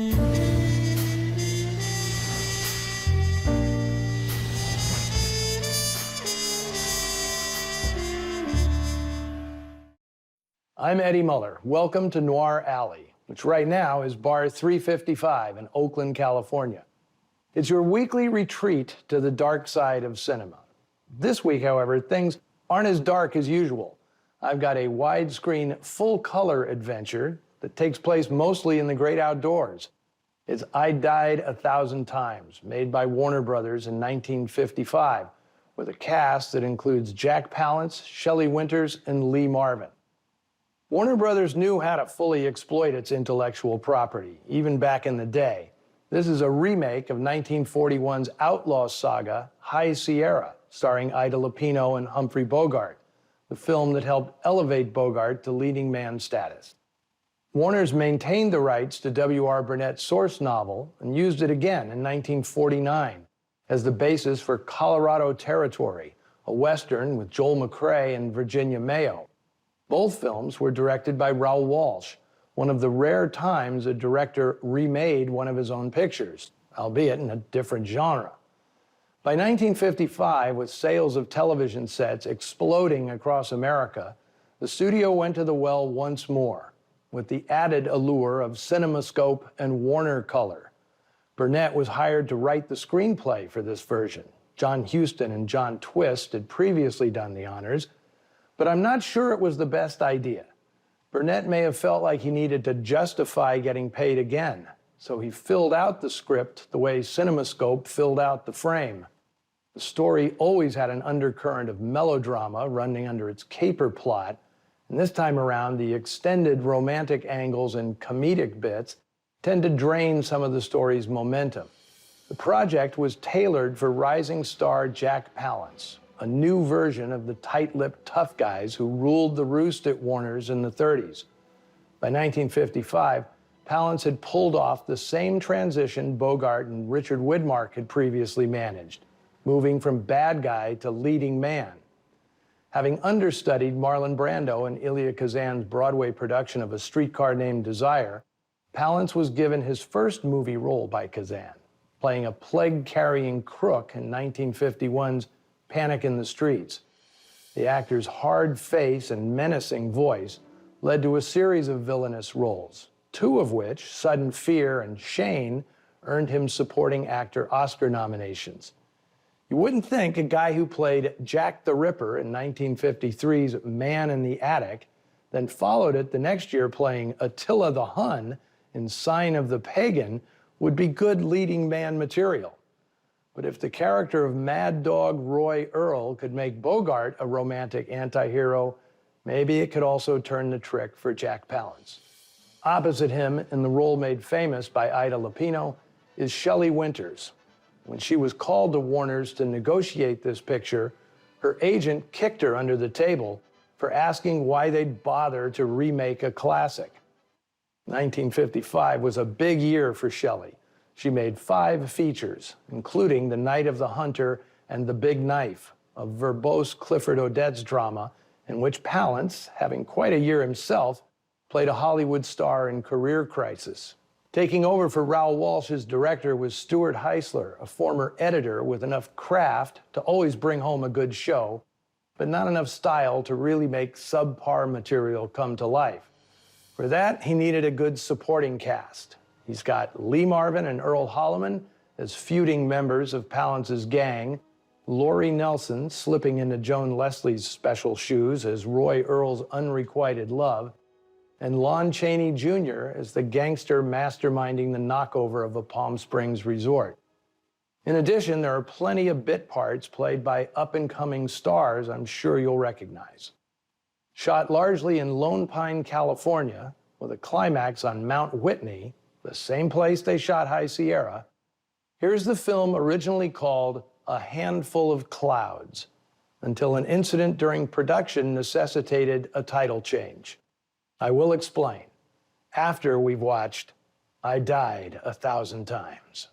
I'm Eddie Muller. Welcome to Noir Alley, which right now is bar 355 in Oakland, California. It's your weekly retreat to the dark side of cinema. This week, however, things aren't as dark as usual. I've got a widescreen, full-color adventure that takes place mostly in the great outdoors. It's I Died 1,000 Times, made by Warner Brothers in 1955, with a cast that includes Jack Palance, Shelley Winters, and Lee Marvin. Warner Brothers knew how to fully exploit its intellectual property, even back in the day. This is a remake of 1941's outlaw saga, High Sierra, starring Ida Lupino and Humphrey Bogart, the film that helped elevate Bogart to leading man status. Warner's maintained the rights to W.R. Burnett's source novel and used it again in 1949 as the basis for Colorado Territory, a Western with Joel McCrea and Virginia Mayo. Both films were directed by Raoul Walsh, one of the rare times a director remade one of his own pictures, albeit in a different genre. By 1955, with sales of television sets exploding across America, the studio went to the well once more, with the added allure of CinemaScope and Warner Color. Burnett was hired to write the screenplay for this version. John Huston and John Twist had previously done the honors, but I'm not sure it was the best idea. Burnett may have felt like he needed to justify getting paid again, so he filled out the script the way CinemaScope filled out the frame. The story always had an undercurrent of melodrama running under its caper plot, and this time around, the extended romantic angles and comedic bits tend to drain some of the story's momentum. The project was tailored for rising star Jack Palance, a new version of the tight-lipped tough guys who ruled the roost at Warner's in the 30s. By 1955, Palance had pulled off the same transition Bogart and Richard Widmark had previously managed, moving from bad guy to leading man. Having understudied Marlon Brando in Elia Kazan's Broadway production of A Streetcar Named Desire, Palance was given his first movie role by Kazan, playing a plague-carrying crook in 1951's Panic in the Streets. The actor's hard face and menacing voice led to a series of villainous roles, two of which, Sudden Fear and Shane, earned him supporting actor Oscar nominations. You wouldn't think a guy who played Jack the Ripper in 1953's Man in the Attic, then followed it the next year playing Attila the Hun in Sign of the Pagan, would be good leading man material. But if the character of Mad Dog Roy Earl could make Bogart a romantic anti-hero, maybe it could also turn the trick for Jack Palance. Opposite him, in the role made famous by Ida Lupino, is Shelley Winters. When she was called to Warner's to negotiate this picture, her agent kicked her under the table for asking why they'd bother to remake a classic. 1955 was a big year for Shelley. She made 5 features, including The Night of the Hunter and The Big Knife, a verbose Clifford Odets drama in which Palance, having quite a year himself, played a Hollywood star in career crisis. Taking over for Raoul Walsh as director was Stuart Heisler, a former editor with enough craft to always bring home a good show, but not enough style to really make subpar material come to life. For that, he needed a good supporting cast. He's got Lee Marvin and Earl Holliman as feuding members of Palance's gang, Laurie Nelson slipping into Joan Leslie's special shoes as Roy Earl's unrequited love, and Lon Chaney Jr. as the gangster masterminding the knockover of a Palm Springs resort. In addition, there are plenty of bit parts played by up-and-coming stars I'm sure you'll recognize. Shot largely in Lone Pine, California, with a climax on Mount Whitney, the same place they shot High Sierra, here's the film originally called A Handful of Clouds, until an incident during production necessitated a title change. I will explain after we've watched I Died 1,000 Times.